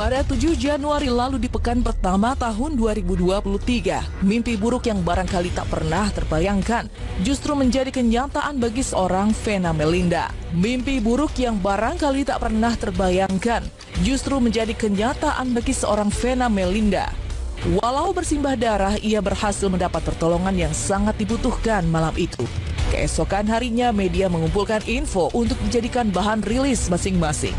Pada 7 Januari lalu di pekan pertama tahun 2023, mimpi buruk yang barangkali tak pernah terbayangkan justru menjadi kenyataan bagi seorang Vena Melinda. Mimpi buruk yang barangkali tak pernah terbayangkan justru menjadi kenyataan bagi seorang Vena Melinda. Walau bersimbah darah, ia berhasil mendapat pertolongan yang sangat dibutuhkan malam itu. Keesokan harinya, media mengumpulkan info untuk dijadikan bahan rilis masing-masing.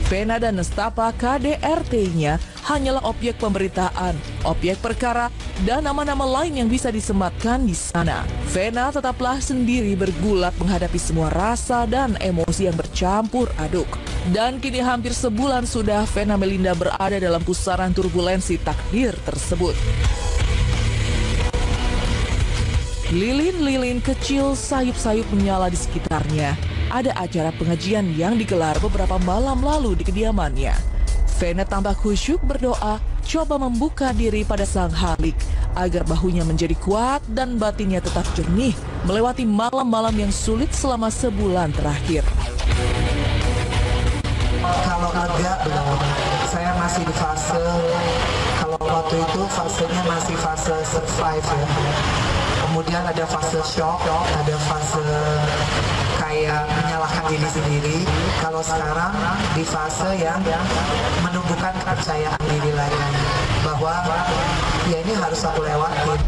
Vena dan Nestapa KDRT-nya hanyalah objek pemberitaan, objek perkara, dan nama-nama lain yang bisa disematkan di sana. Vena tetaplah sendiri bergulat menghadapi semua rasa dan emosi yang bercampur aduk. Dan kini hampir sebulan sudah Vena Melinda berada dalam pusaran turbulensi takdir tersebut. Lilin-lilin kecil sayup-sayup menyala di sekitarnya. Ada acara pengajian yang digelar beberapa malam lalu di kediamannya. Vena tambah khusyuk berdoa, coba membuka diri pada Sang Halik agar bahunya menjadi kuat dan batinnya tetap jernih melewati malam-malam yang sulit selama sebulan terakhir. Kalau agak belum, saya masih di fase, kalau waktu itu fasenya masih fase survive ya. Kemudian ada fase shock, ada fase kayak menyalahkan diri sendiri. Kalau sekarang di fase yang menumbuhkan kepercayaan diri lagi bahwa ya ini harus aku lewatin.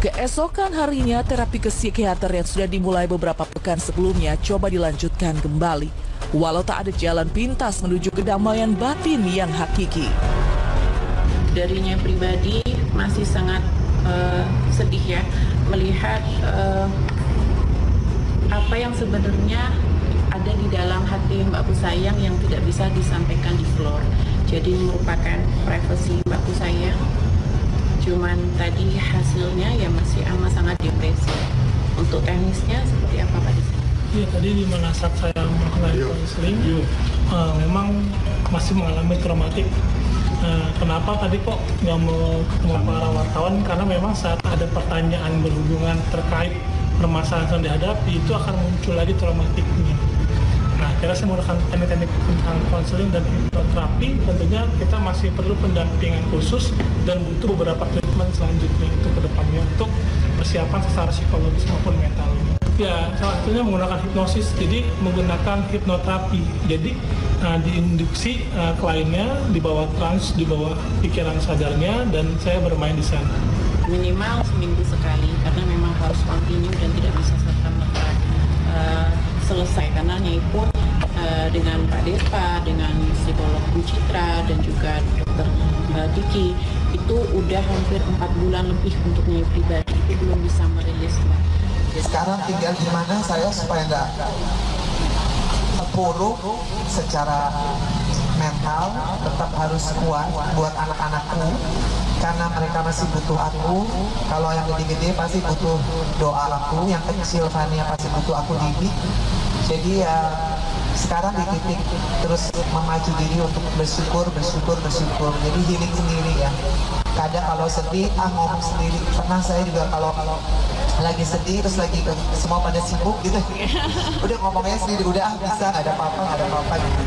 Keesokan harinya, terapi ke psikiater yang sudah dimulai beberapa pekan sebelumnya coba dilanjutkan kembali. Walau tak ada jalan pintas menuju kedamaian batin yang hakiki. Darinya pribadi masih sangat sedih ya melihat apa yang sebenarnya ada di dalam hati Mbak Kusayang yang tidak bisa disampaikan di floor. Jadi merupakan privasi Mbak Kusayang. Cuman tadi hasilnya ya masih amat sangat depresi. Untuk teknisnya seperti apa Pak Desi? Iya, tadi di mana saat saya melakukan konseling, memang masih mengalami traumatik. Kenapa tadi kok nggak mau ketemu para wartawan? Karena memang saat ada pertanyaan berhubungan terkait permasalahan yang dihadapi, itu akan muncul lagi traumatiknya. Nah, akhirnya saya melakukan teknik-teknik tentang konseling dan hipnoterapi. Tentunya kita masih perlu pendampingan khusus dan butuh beberapa treatment selanjutnya itu ke depannya untuk persiapan secara psikologis maupun mental. Ya, salah satunya menggunakan hipnosis, jadi menggunakan hipnoterapi. Jadi diinduksi kliennya di bawah trans, di bawah pikiran sadarnya, dan saya bermain di sana. Minimal seminggu sekali, karena memang harus continue dan tidak bisa serta-merta selesai. Karena Nyai pun dengan Pak Depa, dengan psikolog Bu Citra, dan juga dokter Diki, itu udah hampir 4 bulan lebih untuk Nyai pribadi, itu belum bisa merilis. Sekarang tinggal gimana saya supaya nggak terpuruk secara mental, tetap harus kuat buat anak-anakku karena mereka masih butuh aku. Kalau yang gede-gede pasti butuh doa aku, yang kecil Fania pasti butuh aku didik. Jadi ya sekarang di titik terus memacu diri untuk bersyukur. Jadi healing sendiri ya. Kadang kalau sedih, ngomong sendiri. Pernah saya juga kalau lagi sedih terus lagi semua pada sibuk gitu, udah ngomongnya sendiri, udah bisa, nggak ada apa-apa gitu.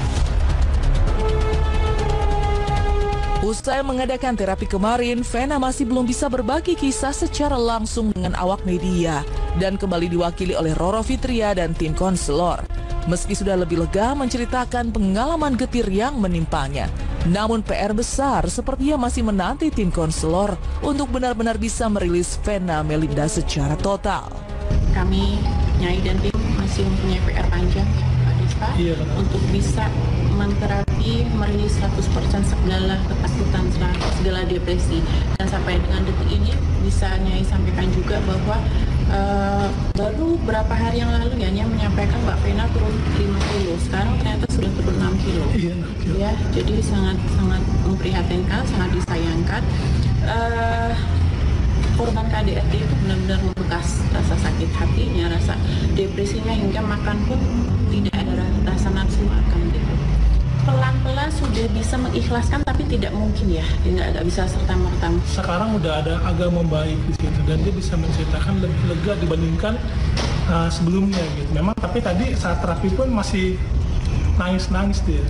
Usai mengadakan terapi kemarin, Vena masih belum bisa berbagi kisah secara langsung dengan awak media dan kembali diwakili oleh Roro Fitria dan tim konselor. Meski sudah lebih lega menceritakan pengalaman getir yang menimpanya, namun PR besar sepertinya masih menanti tim konselor untuk benar-benar bisa merilis Vena Melinda secara total. Kami, Nyai dan tim masih mempunyai PR panjang, Pak Despa, untuk bisa menterapi, merilis 100% segala ketakutan, segala depresi. Dan sampai dengan detik ini bisa Nyai sampaikan juga bahwa baru berapa hari yang lalu ya Nyai menyampaikan Mbak Vena turun 5 kilo, sekarang ternyata sudah turun 6 kilo. Ya, jadi sangat memprihatinkan, sangat disayangkan. Korban KDRT itu benar-benar membekas rasa sakit hatinya, rasa depresinya, hingga makan pun tidak ada rasa nafsu makan gitu. Pelan-pelan sudah bisa mengikhlaskan, tapi tidak mungkin ya, nggak bisa serta-merta. Sekarang udah ada agak membaik di situ dan dia bisa menceritakan lebih lega dibandingkan sebelumnya gitu. Memang tapi tadi saat terapi pun masih nangis dia.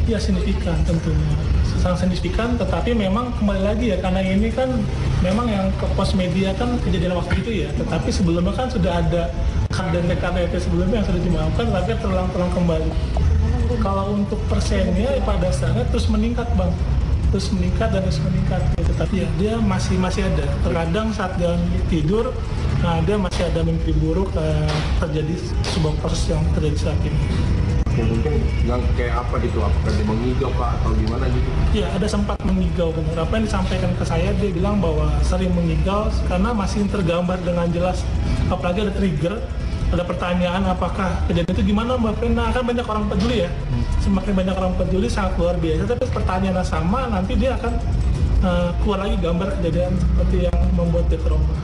Ya signifikan tentunya, sangat signifikan, tetapi memang kembali lagi ya, karena ini kan memang yang ke pos media kan kejadian waktu itu ya, tetapi sebelumnya kan sudah ada KD dan KTP sebelumnya yang sudah dimaafkan, tapi terulang kembali. Kalau untuk persennya pada dasarnya terus meningkat Bang, terus meningkat dan terus meningkat gitu. Tapi ya dia masih ada, terkadang saat dia tidur, nah dia masih ada mimpi buruk, terjadi sebuah proses yang terjadi saat ini. Mungkin yang kayak apa gitu, apakah dia mengigau Pak atau gimana gitu? Ya ada sempat mengigau, benar. Apa yang disampaikan ke saya, dia bilang bahwa sering mengigau karena masih tergambar dengan jelas, apalagi ada trigger, ada pertanyaan apakah kejadian itu gimana Mbak Vena, kan banyak orang peduli ya, semakin banyak orang peduli sangat luar biasa, tapi pertanyaan yang sama nanti dia akan keluar lagi gambar kejadian seperti yang membuat dia trauma.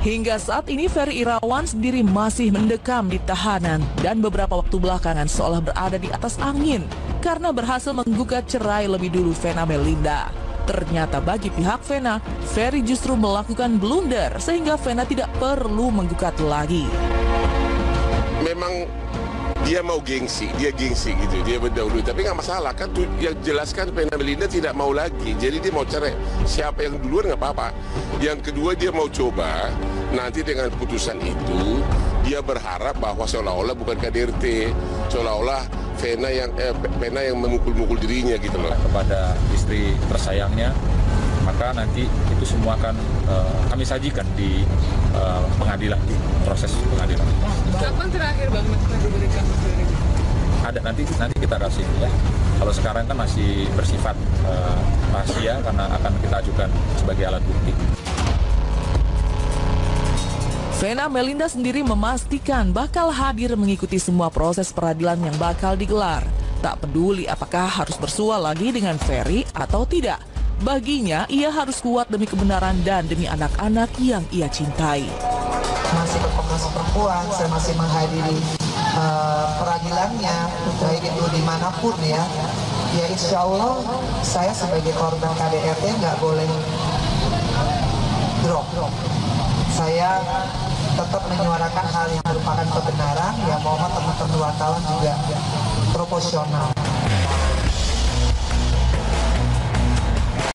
Hingga saat ini Ferry Irawan sendiri masih mendekam di tahanan dan beberapa waktu belakangan seolah berada di atas angin karena berhasil menggugat cerai lebih dulu Vena Melinda. Ternyata bagi pihak Vena, Ferry justru melakukan blunder sehingga Vena tidak perlu menggugat lagi. Memang dia mau gengsi gitu, dia berdahulu, tapi nggak masalah kan, tuh yang jelaskan Vena Melinda tidak mau lagi, jadi dia mau cerai. Siapa yang duluan nggak apa-apa. Yang kedua dia mau coba, nanti dengan putusan itu dia berharap bahwa seolah-olah bukan KDRT, seolah-olah Vena yang memukul-mukul dirinya gitu loh. Kepada istri tersayangnya, maka nanti itu semua akan kami sajikan di pengadilan, di proses pengadilan. Kapan terakhir Bang diberikan materi? Ada, nanti kita kasih ya. Kalau sekarang kan masih bersifat rahasia karena akan kita ajukan sebagai alat bukti. Vena Melinda sendiri memastikan bakal hadir mengikuti semua proses peradilan yang bakal digelar. Tak peduli apakah harus bersua lagi dengan Ferry atau tidak. Baginya, ia harus kuat demi kebenaran dan demi anak-anak yang ia cintai. Masih berkomnas perempuan, saya masih menghadiri peradilannya, baik itu dimanapun ya. Ya insya Allah saya sebagai korban KDRT nggak boleh drop. Saya tetap menyuarakan hal yang merupakan kebenaran, ya mohon teman-teman wartawan juga proporsional.